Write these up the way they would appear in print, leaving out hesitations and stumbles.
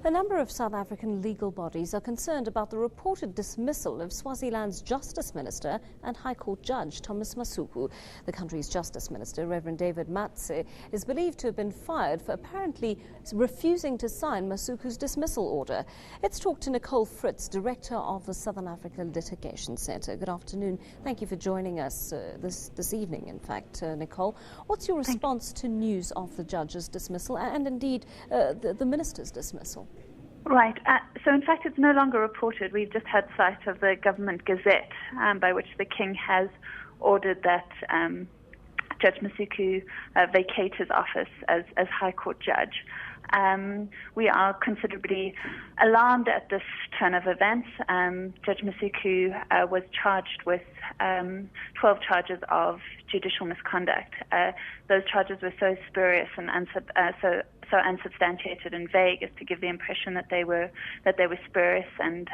A number of South African legal bodies are concerned about the reported dismissal of Swaziland's Justice Minister and High Court Judge Thomas Masuku. The country's Justice Minister, Reverend David Matse, is believed to have been fired for apparently refusing to sign Masuku's dismissal order. Let's talk to Nicole Fritz, Director of the Southern Africa Litigation Centre. Good afternoon. Thank you for joining us this evening, in fact, Nicole. What's your response to news of the judge's dismissal and indeed the minister's dismissal? Right. So, in fact, it's no longer reported. We've just had sight of the government gazette by which the King has ordered that Judge Masuku vacate his office as High Court Judge. We are considerably alarmed at this turn of events. Judge Masuku was charged with 12 charges of judicial misconduct. Those charges were so spurious and so unsubstantiated and vague as to give the impression that they were spurious and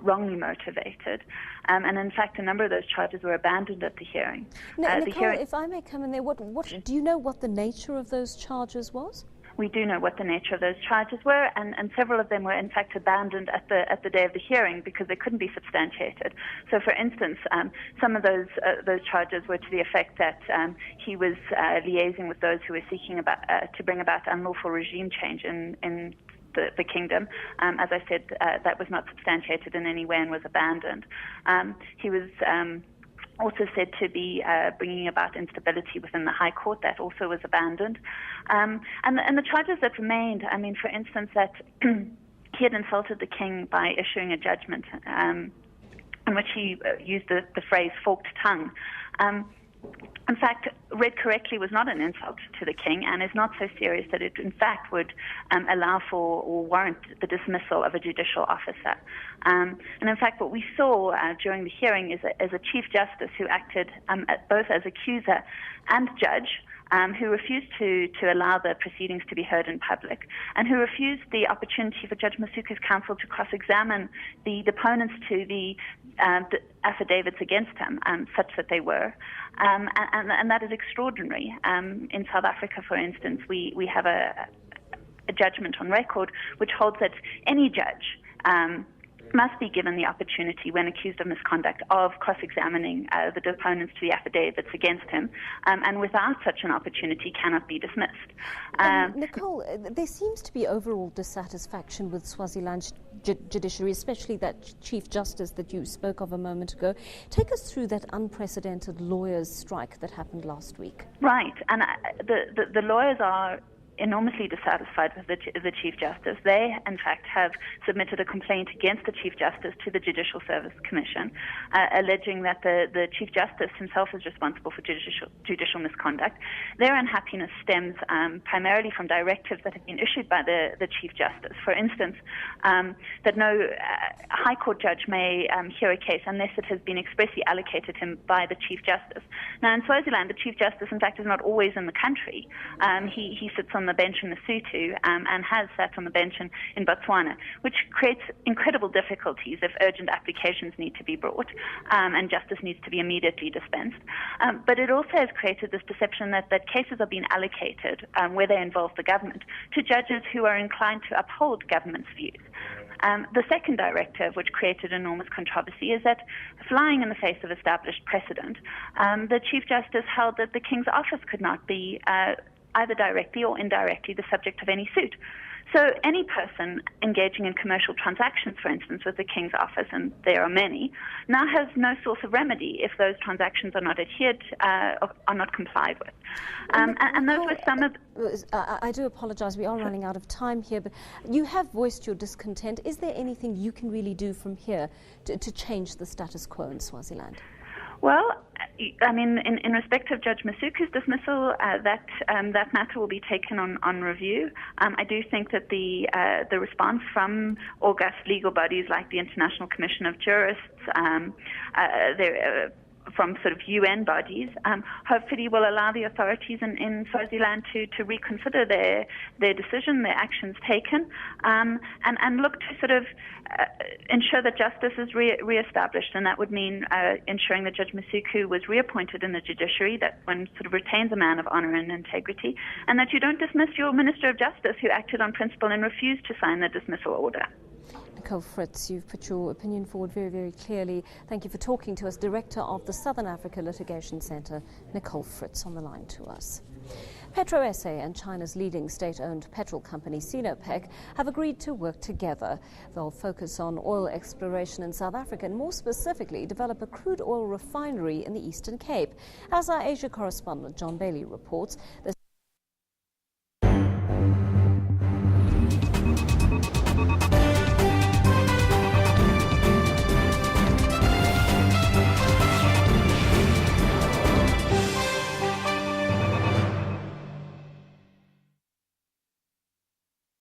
wrongly motivated. And in fact, a number of those charges were abandoned at the hearing. Nicole, if I may come in there, what do you know what the nature of those charges was? We do know what the nature of those charges were, and several of them were in fact abandoned at the day of the hearing because they couldn't be substantiated. So, for instance, some of those charges were to the effect that he was liaising with those who were seeking to bring about unlawful regime change in the kingdom. As I said, that was not substantiated in any way and was abandoned. He was also said to be bringing about instability within the High Court. That also was abandoned. And the charges that remained, I mean, for instance, that he had insulted the King by issuing a judgment in which he used the phrase forked tongue. In fact, read correctly, was not an insult to the King and is not so serious that it, in fact, would allow for or warrant the dismissal of a judicial officer. And in fact, what we saw during the hearing is a Chief Justice who acted both as accuser and judge, who refused to allow the proceedings to be heard in public, and who refused the opportunity for Judge Masuku's counsel to cross-examine the deponents to the affidavits against him, such that they were. And that is extraordinary. In South Africa, for instance, we have a judgment on record which holds that any judge must be given the opportunity, when accused of misconduct, of cross-examining the deponents to the affidavits against him, and without such an opportunity cannot be dismissed. Nicole, there seems to be overall dissatisfaction with Swaziland's judiciary, especially that Chief Justice that you spoke of a moment ago. Take us through that unprecedented lawyers' strike that happened last week. Right, and the lawyers are enormously dissatisfied with the Chief Justice. They, in fact, have submitted a complaint against the Chief Justice to the Judicial Service Commission, alleging that the Chief Justice himself is responsible for judicial misconduct. Their unhappiness stems primarily from directives that have been issued by the Chief Justice. For instance, that no High Court judge may hear a case unless it has been expressly allocated him by the Chief Justice. Now, in Swaziland, the Chief Justice, in fact, is not always in the country. He sits on the bench in Lesotho and has sat on the bench in Botswana, which creates incredible difficulties if urgent applications need to be brought and justice needs to be immediately dispensed. But it also has created this perception that cases are being allocated, where they involve the government, to judges who are inclined to uphold government's views. The second directive, which created enormous controversy, is that, flying in the face of established precedent, the Chief Justice held that the King's office could not be either directly or indirectly the subject of any suit. So any person engaging in commercial transactions, for instance, with the King's office, and there are many, now has no source of remedy if those transactions are not adhered, are not complied with. And those were some of... I do apologise, we are running out of time here, but you have voiced your discontent. Is there anything you can really do from here to change the status quo in Swaziland? Well, I mean, in respect of Judge Masuku's dismissal, that matter will be taken on review. I do think that the response from august legal bodies like the International Commission of Jurists, sort of UN bodies, hopefully will allow the authorities in Swaziland to reconsider their decision, their actions taken, and look to sort of ensure that justice is re-established. And that would mean ensuring that Judge Masuku was reappointed in the judiciary, that one sort of retains a man of honor and integrity, and that you don't dismiss your Minister of Justice who acted on principle and refused to sign the dismissal order. Nicole Fritz, you've put your opinion forward very, very clearly. Thank you for talking to us. Director of the Southern Africa Litigation Centre, Nicole Fritz, on the line to us. PetroSA and China's leading state-owned petrol company Sinopec have agreed to work together. They'll focus on oil exploration in South Africa and more specifically develop a crude oil refinery in the Eastern Cape. As our Asia correspondent John Bailey reports,